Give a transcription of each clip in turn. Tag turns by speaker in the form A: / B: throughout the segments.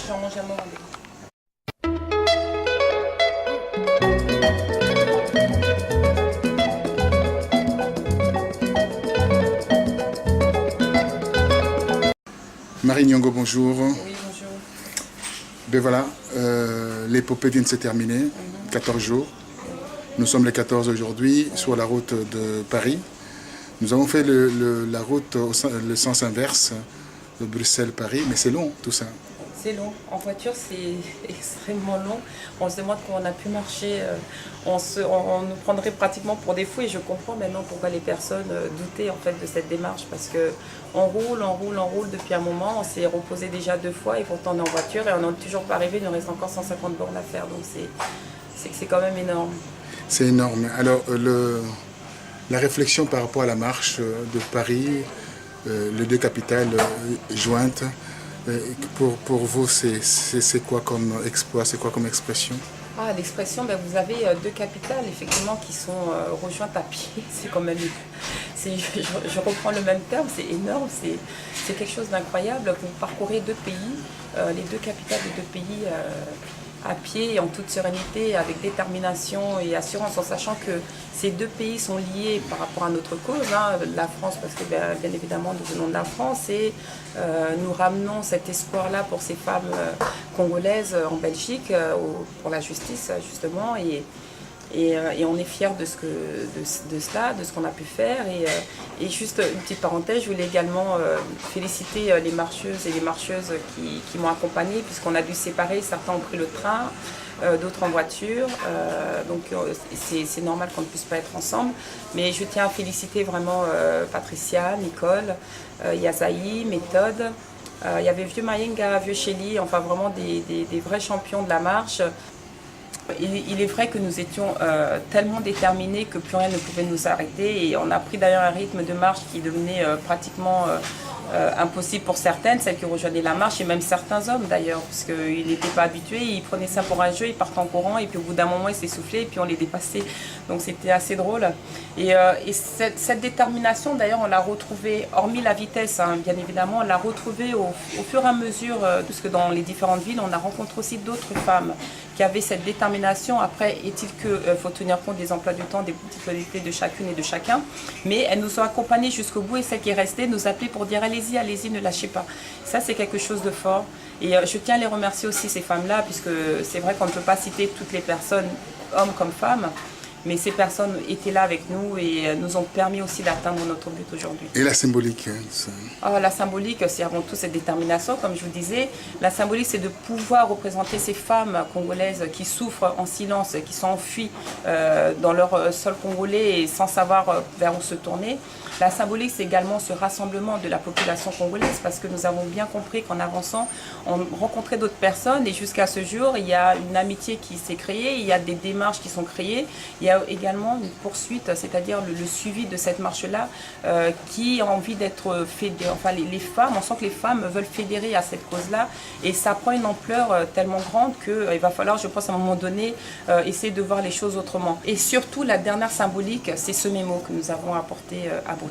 A: j'en mange à mon rendez-vous.
B: Marie Nyongo, bonjour.
A: Oui, bonjour.
B: Ben voilà, l'épopée vient de se terminer, 14 jours. Nous sommes les 14 aujourd'hui, sur la route de Paris. Nous avons fait la route, le sens inverse de Bruxelles-Paris, mais c'est long tout ça.
A: C'est long. En voiture, c'est extrêmement long. On se demande comment on a pu marcher. On nous prendrait pratiquement pour des fous et je comprends maintenant pourquoi les personnes doutaient en fait de cette démarche parce que on roule depuis un moment. On s'est reposé déjà 2 fois et pourtant on est en voiture et on n'est toujours pas arrivé. Il nous reste encore 150 bornes à faire. Donc c'est quand même énorme.
B: C'est énorme. Alors la réflexion par rapport à la marche de Paris, les 2 capitales jointes, pour vous, c'est quoi comme exploit, c'est quoi comme expression?
A: L'expression, vous avez 2 capitales effectivement qui sont rejointes à pied. C'est quand même, je reprends le même terme, c'est énorme, c'est quelque chose d'incroyable. Vous parcourez 2 pays, les 2 capitales des 2 pays à pied, en toute sérénité, avec détermination et assurance, en sachant que ces 2 pays sont liés par rapport à notre cause, la France, parce que bien évidemment nous venons de la France et nous ramenons cet espoir-là pour ces femmes congolaises en Belgique, pour la justice justement, et on est fiers de cela, de ce qu'on a pu faire. Et juste une petite parenthèse, je voulais également féliciter les marcheuses et les marcheuses qui m'ont accompagnée, puisqu'on a dû séparer, certains ont pris le train, d'autres en voiture, donc c'est normal qu'on ne puisse pas être ensemble. Mais je tiens à féliciter vraiment Patricia, Nicole, Yasaï, Méthode. Il y avait Vieux Mayenga, Vieux Chéli, enfin vraiment des vrais champions de la marche. Il est vrai que nous étions tellement déterminés que plus rien ne pouvait nous arrêter et on a pris d'ailleurs un rythme de marche qui devenait pratiquement impossible pour certaines, celles qui rejoignaient la marche et même certains hommes d'ailleurs, parce qu'ils n'étaient pas habitués, ils prenaient ça pour un jeu, ils partaient en courant et puis au bout d'un moment ils s'essoufflaient et puis on les dépassait, donc c'était assez drôle. Et cette détermination d'ailleurs on l'a retrouvée, hormis la vitesse bien évidemment, on l'a retrouvée au fur et à mesure, parce que dans les différentes villes on a rencontré aussi d'autres femmes qui avaient cette détermination. Après, est-il qu'il faut tenir compte des emplois du temps, des difficultés de chacune et de chacun, mais elles nous ont accompagnées jusqu'au bout et celle qui est restée nous appelait pour dire allez-y, allez-y, ne lâchez pas. Ça c'est quelque chose de fort et je tiens à les remercier aussi ces femmes-là, puisque c'est vrai qu'on ne peut pas citer toutes les personnes, hommes comme femmes, mais ces personnes étaient là avec nous et nous ont permis aussi d'atteindre notre but aujourd'hui.
B: Et la symbolique
A: La symbolique, c'est avant tout cette détermination, comme je vous disais. La symbolique, c'est de pouvoir représenter ces femmes congolaises qui souffrent en silence, qui sont enfuies dans leur sol congolais et sans savoir vers où se tourner. La symbolique, c'est également ce rassemblement de la population congolaise, parce que nous avons bien compris qu'en avançant, on rencontrait d'autres personnes et jusqu'à ce jour, il y a une amitié qui s'est créée, il y a des démarches qui sont créées, il y a également une poursuite, c'est-à-dire le suivi de cette marche-là qui a envie d'être fédérée. Enfin, les femmes, on sent que les femmes veulent fédérer à cette cause-là et ça prend une ampleur tellement grande qu'il va falloir, je pense, à un moment donné, essayer de voir les choses autrement. Et surtout, la dernière symbolique, c'est ce mémo que nous avons apporté à Bruxelles.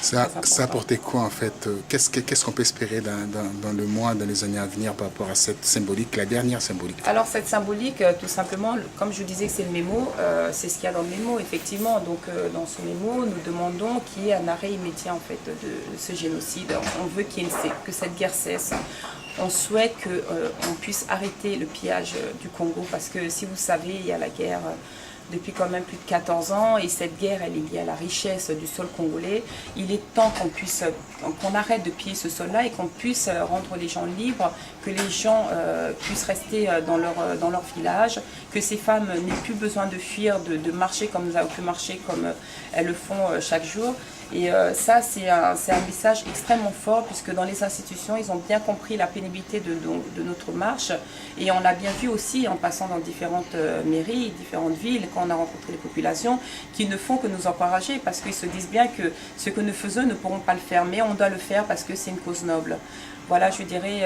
B: Ça apportait quoi en fait? Qu'est-ce qu'on peut espérer dans le mois, dans les années à venir par rapport à cette symbolique, la dernière symbolique? Alors
A: cette symbolique, tout simplement, comme je vous disais que c'est le mémo, c'est ce qu'il y a dans le mémo, effectivement. Donc dans ce mémo, nous demandons qu'il y ait un arrêt immédiat en fait, de ce génocide. On veut que cette guerre cesse. On souhaite qu'on puisse arrêter le pillage du Congo, parce que si vous savez, il y a la guerre depuis quand même plus de 14 ans et cette guerre elle est liée à la richesse du sol congolais. Il est temps qu'on arrête de piller ce sol-là et qu'on puisse rendre les gens libres, que les gens puissent rester dans leur village, que ces femmes n'aient plus besoin de fuir, de marcher comme nous avons pu marcher, comme elles le font chaque jour. Et ça, c'est un message extrêmement fort, puisque dans les institutions, ils ont bien compris la pénibilité de notre marche. Et on l'a bien vu aussi en passant dans différentes mairies, différentes villes, quand on a rencontré les populations, qui ne font que nous encourager, parce qu'ils se disent bien que ce que nous faisons ne pourront pas le faire, mais on doit le faire parce que c'est une cause noble. Voilà, je dirais,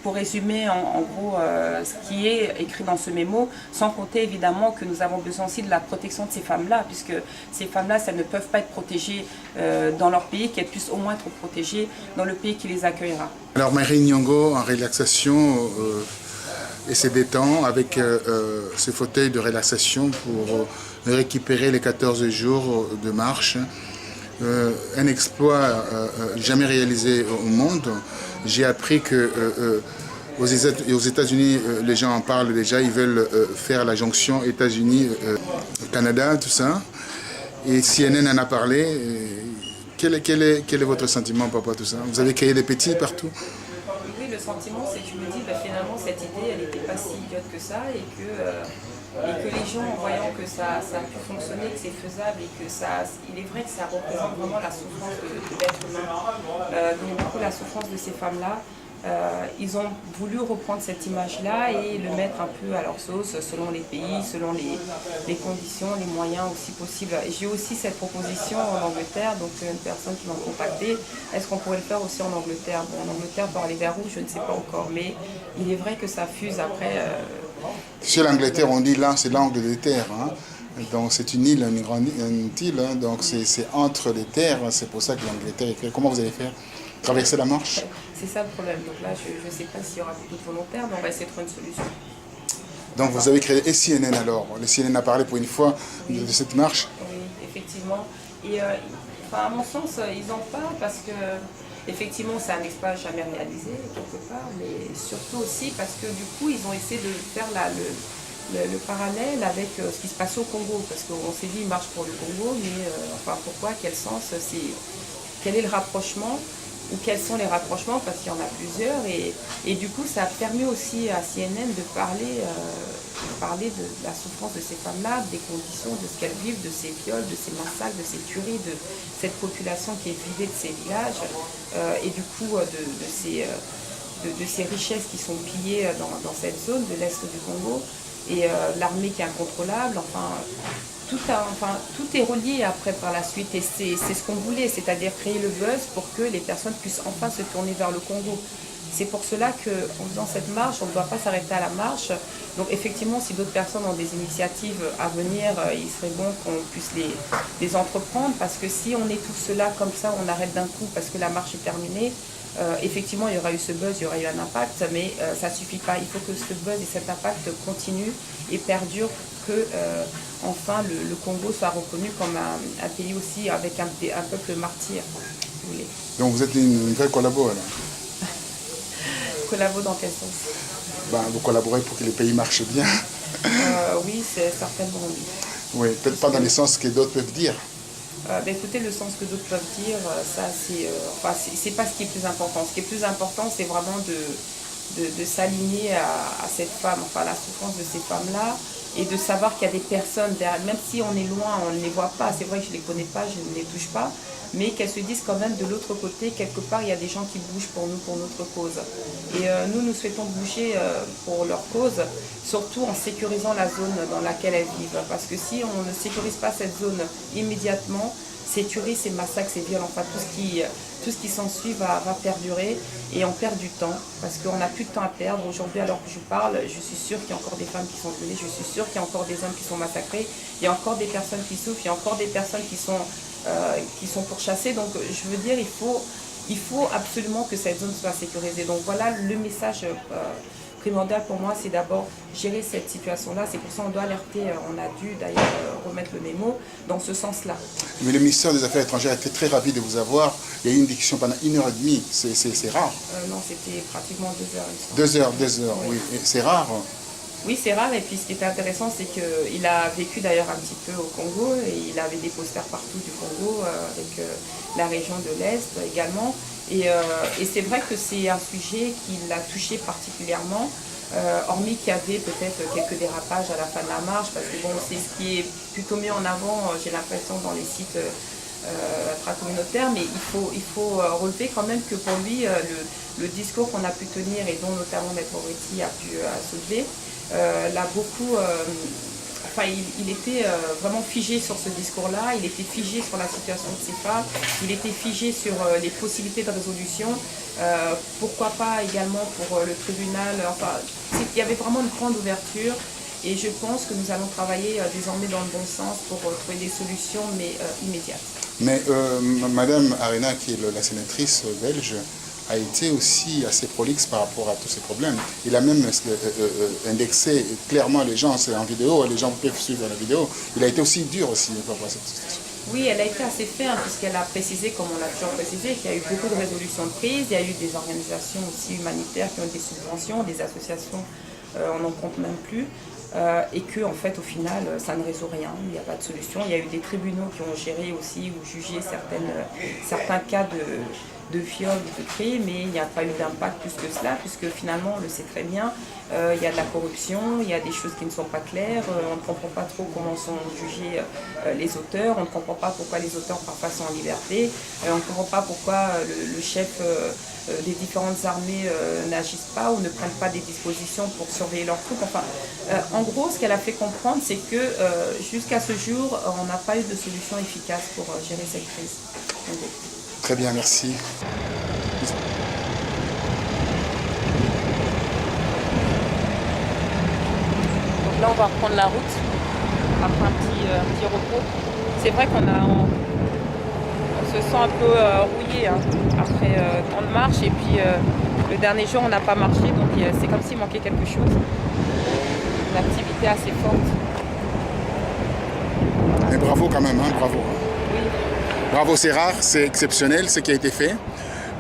A: pour résumer en gros ce qui est écrit dans ce mémo, sans compter évidemment que nous avons besoin aussi de la protection de ces femmes-là, puisque ces femmes-là, elles ne peuvent pas être protégées dans leur pays, qu'elles puissent au moins être protégées dans le pays qui les accueillera.
B: Alors Marie Nyongo, en relaxation, et se détend avec ce fauteuil de relaxation pour récupérer les 14 jours de marche. Un exploit jamais réalisé au monde. J'ai appris que aux États-Unis, les gens en parlent déjà, ils veulent faire la jonction États-Unis-Canada, tout ça. Et CNN en a parlé. Quel est votre sentiment par rapport à tout ça? Vous avez créé des petits partout?
A: Oui, le sentiment, c'est que je me dis, finalement, cette idée, elle n'était pas si idiote que ça, et que les gens, en voyant que ça a pu fonctionner, que c'est faisable, et que il est vrai que ça représente vraiment la souffrance de l'être humain. Donc, du coup, la souffrance de ces femmes-là, ils ont voulu reprendre cette image-là et le mettre un peu à leur sauce, selon les pays, selon les conditions, les moyens aussi possibles. J'ai aussi cette proposition en Angleterre, donc une personne qui m'a contacté. Est-ce qu'on pourrait le faire aussi en Angleterre? Bon, en Angleterre, par les vers rouges, je ne sais pas encore, mais il est vrai que ça fuse après.
B: Chez l'Angleterre, on dit là, c'est l'Angleterre. Hein. Donc c'est une île, une grande île, hein. Donc c'est entre les terres, c'est pour ça que l'Angleterre est créée. Comment vous allez faire? Traverser la Manche?
A: C'est ça le problème. Donc là, je ne sais pas s'il y aura beaucoup de volontaires, mais on va essayer de trouver une solution.
B: Donc vous avez créé CNN alors. Le CNN a parlé pour une fois de cette marche?
A: Oui, effectivement. Et à mon sens, ils en parlent parce que effectivement, c'est un exploit jamais réalisé quelque part, mais surtout aussi parce que du coup, ils ont essayé de faire le parallèle avec ce qui se passe au Congo, parce qu'on s'est dit, ils marchent pour le Congo, mais pourquoi, quel sens, quel est le rapprochement, ou quels sont les rapprochements, parce qu'il y en a plusieurs, et du coup, ça a permis aussi à CNN de parler de la souffrance de ces femmes-là, des conditions, de ce qu'elles vivent, de ces viols, de ces massacres, de ces tueries, de cette population qui est vidée de ces villages, et du coup, de ces richesses qui sont pillées dans cette zone de l'Est du Congo, et l'armée qui est incontrôlable, tout est relié après par la suite, et c'est ce qu'on voulait, c'est-à-dire créer le buzz pour que les personnes puissent enfin se tourner vers le Congo. C'est pour cela qu'en faisant cette marche, on ne doit pas s'arrêter à la marche. Donc effectivement, si d'autres personnes ont des initiatives à venir, il serait bon qu'on puisse les entreprendre, parce que si on est tous là comme ça, on arrête d'un coup parce que la marche est terminée, effectivement, il y aura eu ce buzz, il y aura eu un impact, mais ça ne suffit pas. Il faut que ce buzz et cet impact continuent et perdurent, que enfin le Congo soit reconnu comme un pays aussi avec un peuple martyr, si vous voulez.
B: Donc vous êtes une vraie collabo alors?
A: Collabo dans quel sens?
B: Vous collaborez pour que les pays marchent bien?
A: Oui, c'est certainement oui.
B: Oui, peut-être pas dans le sens que d'autres peuvent dire.
A: Écoutez, le sens que d'autres peuvent dire, ça c'est pas ce qui est plus important. Ce qui est plus important, c'est vraiment de s'aligner à cette femme, à la souffrance de ces femmes-là, et de savoir qu'il y a des personnes derrière, même si on est loin, on ne les voit pas, c'est vrai que je ne les connais pas, je ne les touche pas, mais qu'elles se disent quand même de l'autre côté, quelque part, il y a des gens qui bougent pour nous, pour notre cause. Et nous souhaitons bouger pour leur cause, surtout en sécurisant la zone dans laquelle elles vivent. Parce que si on ne sécurise pas cette zone immédiatement, ces tueries, ces massacres, ces viols, tout ce qui s'ensuit va perdurer, et on perd du temps, parce qu'on n'a plus de temps à perdre. Aujourd'hui, alors que je parle, je suis sûre qu'il y a encore des femmes qui sont violées, je suis sûre qu'il y a encore des hommes qui sont massacrés, il y a encore des personnes qui souffrent, il y a encore des personnes qui sont pourchassées. Donc je veux dire, il faut absolument que cette zone soit sécurisée. Donc voilà, le message primordial pour moi, c'est d'abord gérer cette situation-là. C'est pour ça qu'on doit alerter, on a dû d'ailleurs remettre le mémo dans ce sens-là.
B: Mais le ministère des Affaires étrangères a été très ravi de vous avoir. Il y a eu une discussion pendant 1h30, c'est rare.
A: Non, c'était pratiquement 2 heures.
B: 2 heures, oui. C'est rare.
A: Oui, c'est rare, et puis ce qui était intéressant, c'est qu'il a vécu d'ailleurs un petit peu au Congo, et il avait des posters partout du Congo, avec la région de l'Est également. Et c'est vrai que c'est un sujet qui l'a touché particulièrement, hormis qu'il y avait peut-être quelques dérapages à la fin de la marche, parce que bon, c'est ce qui est plutôt mis en avant, j'ai l'impression, dans les sites intracommunautaires, mais il faut relever quand même que pour lui, le discours qu'on a pu tenir, et dont notamment Maître Moretti a pu soulever, l'a beaucoup il était vraiment figé sur ce discours-là, il était figé sur la situation de ces femmes, il était figé sur les possibilités de résolution, pourquoi pas également pour le tribunal, il y avait vraiment une grande ouverture. Et je pense que nous allons travailler désormais dans le bon sens pour trouver des solutions, mais immédiates.
B: Mais Madame Arena, qui est la sénatrice belge, a été aussi assez prolixe par rapport à tous ces problèmes. Il a même indexé clairement les gens, c'est en vidéo, les gens peuvent suivre la vidéo. Il a été aussi dur aussi par rapport à cette situation.
A: Oui, elle a été assez ferme puisqu'elle a précisé, comme on l'a toujours précisé, qu'il y a eu beaucoup de résolutions de crise, il y a eu des organisations aussi humanitaires qui ont des subventions, des associations, on n'en compte même plus. Et que en fait au final ça ne résout rien, il n'y a pas de solution. Il y a eu des tribunaux qui ont géré aussi ou jugé certains cas de viol ou de crime, mais il n'y a pas eu d'impact plus que cela, puisque finalement on le sait très bien, il y a de la corruption, il y a des choses qui ne sont pas claires, on ne comprend pas trop comment sont jugés les auteurs, on ne comprend pas pourquoi les auteurs parfois sont en liberté, on ne comprend pas pourquoi le chef des différentes armées n'agissent pas ou ne prennent pas des dispositions pour surveiller leurs troupes. Enfin, en gros, ce qu'elle a fait comprendre, c'est que jusqu'à ce jour, on n'a pas eu de solution efficace pour gérer cette crise.
B: Très bien, merci.
A: Donc là, on va reprendre la route après un petit repos. C'est vrai qu'on se sent un peu rouillé après tant de marche, et puis le dernier jour on n'a pas marché, donc c'est comme s'il manquait quelque chose, une activité assez forte.
B: Mais bravo quand même, bravo.
A: Oui.
B: Bravo, c'est rare, c'est exceptionnel ce qui a été fait.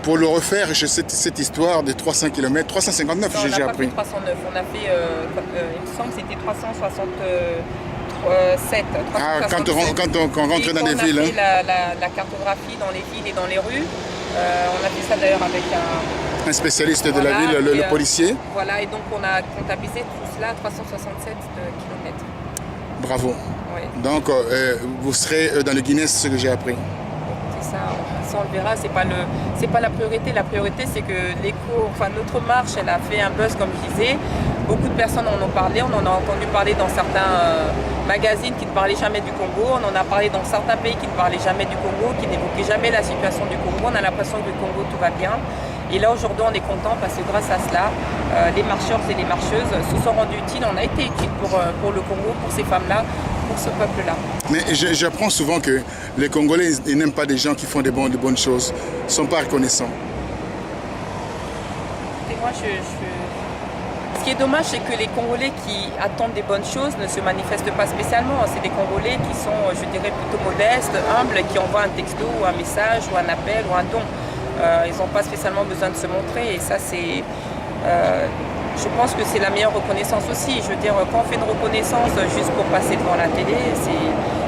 B: Pour le refaire, cette histoire de 300 km, 359
A: Non,
B: j'ai appris.
A: On n'a pas fait 309, on a fait, il me semble que c'était 367.
B: Quand on rentre dans les villes.
A: On a fait la cartographie dans les villes et dans les rues. On a fait ça d'ailleurs avec un
B: spécialiste de la ville, le policier.
A: Voilà, et donc on a comptabilisé tout cela, 367 km.
B: Bravo.
A: Oui.
B: Donc vous serez dans le Guinness, ce que j'ai appris.
A: C'est ça, on le verra, c'est pas la priorité. La priorité, c'est que notre marche, elle a fait un buzz, comme je disais. Beaucoup de personnes en ont parlé, on en a entendu parler dans certains magazines qui ne parlaient jamais du Congo, on en a parlé dans certains pays qui ne parlaient jamais du Congo, qui n'évoquaient jamais la situation du Congo. On a l'impression que le Congo, tout va bien. Et là, aujourd'hui, on est content parce que grâce à cela, les marcheurs et les marcheuses se sont rendus utiles. On a été utiles pour le Congo, pour ces femmes-là, pour ce peuple-là.
B: Mais j'apprends souvent que les Congolais ils n'aiment pas des gens qui font de bonnes choses, ne sont pas reconnaissants.
A: Et moi, ce qui est dommage, c'est que les Congolais qui attendent des bonnes choses ne se manifestent pas spécialement. C'est des Congolais qui sont, je dirais, plutôt modestes, humbles, qui envoient un texto ou un message ou un appel ou un don. Ils n'ont pas spécialement besoin de se montrer, et ça, c'est... je pense que c'est la meilleure reconnaissance aussi. Je veux dire, quand on fait une reconnaissance juste pour passer devant la télé,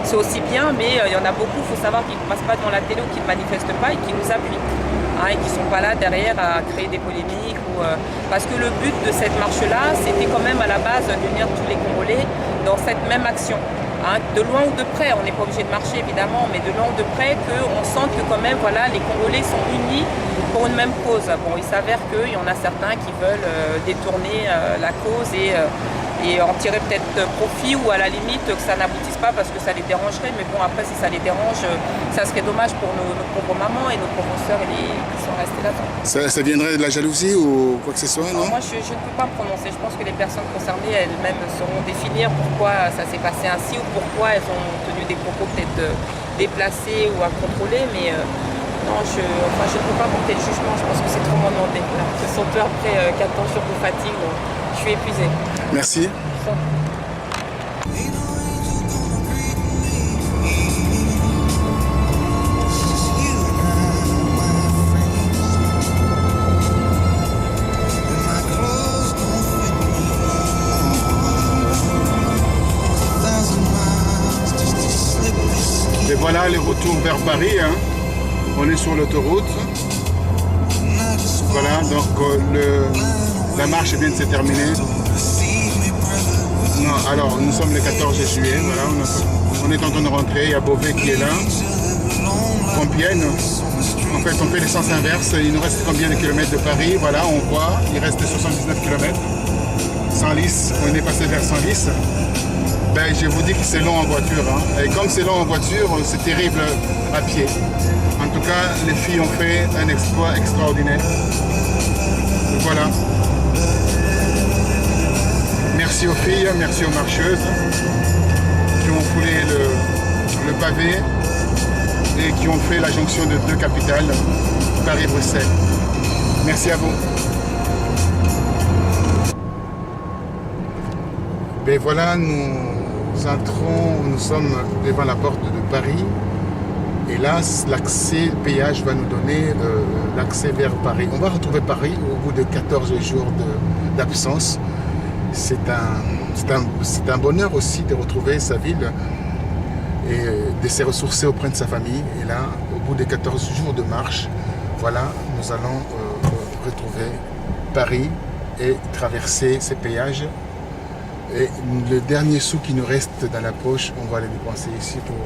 A: c'est aussi bien, mais il y en a beaucoup, il faut savoir qu'ils ne passent pas devant la télé ou qu'ils ne manifestent pas et qui nous appuient. Et qui ne sont pas là derrière à créer des polémiques. Parce que le but de cette marche-là, c'était quand même à la base d'unir tous les Congolais dans cette même action. De loin ou de près, on n'est pas obligé de marcher évidemment, mais de loin ou de près, qu'on sente que quand même voilà, les Congolais sont unis pour une même cause. Bon, il s'avère qu'il y en a certains qui veulent détourner la cause et en tirer peut-être profit, ou à la limite que ça n'aboutisse pas parce que ça les dérangerait. Mais bon, après, si ça les dérange, ça serait dommage pour nos pauvres mamans et nos pauvres sœurs qui sont restées là-dedans.
B: Ça viendrait de la jalousie ou quoi que ce soit, non?
A: Moi, je ne peux pas me prononcer. Je pense que les personnes concernées elles-mêmes sauront définir pourquoi ça s'est passé ainsi ou pourquoi elles ont tenu des propos peut-être déplacés ou à contrôler. Mais non, je ne peux pas porter le jugement. Je pense que c'est trop m'en demander. Ce sont peu après 14 jours de fatigue, donc je suis épuisée.
B: Merci. Et voilà le retour vers Paris. On est sur l'autoroute. Voilà, donc la marche vient de se terminer. Non, alors nous sommes le 14 juillet, voilà, on est en train de rentrer, il y a Beauvais qui est là, Compiègne, en fait on fait les sens inverses, il nous reste combien de kilomètres de Paris, voilà, on voit, il reste 79 km, Senlis, on est passé vers Senlis, Ben, je vous dis que c'est long en voiture. Hein. Et comme c'est long en voiture, c'est terrible à pied. En tout cas, les filles ont fait un exploit extraordinaire. Voilà. Merci aux filles, merci aux marcheuses qui ont foulé le pavé et qui ont fait la jonction de deux capitales, Paris-Bruxelles. Merci à vous. Ben voilà, nous entrons, nous sommes devant la porte de Paris. Et là, l'accès péage va nous donner l'accès vers Paris. On va retrouver Paris au bout de 14 jours d'absence. C'est un bonheur aussi de retrouver sa ville et de se ressourcer auprès de sa famille. Et là, au bout de 14 jours de marche, voilà, nous allons retrouver Paris et traverser ces péages. Et le dernier sou qui nous reste dans la poche, on va les dépenser ici pour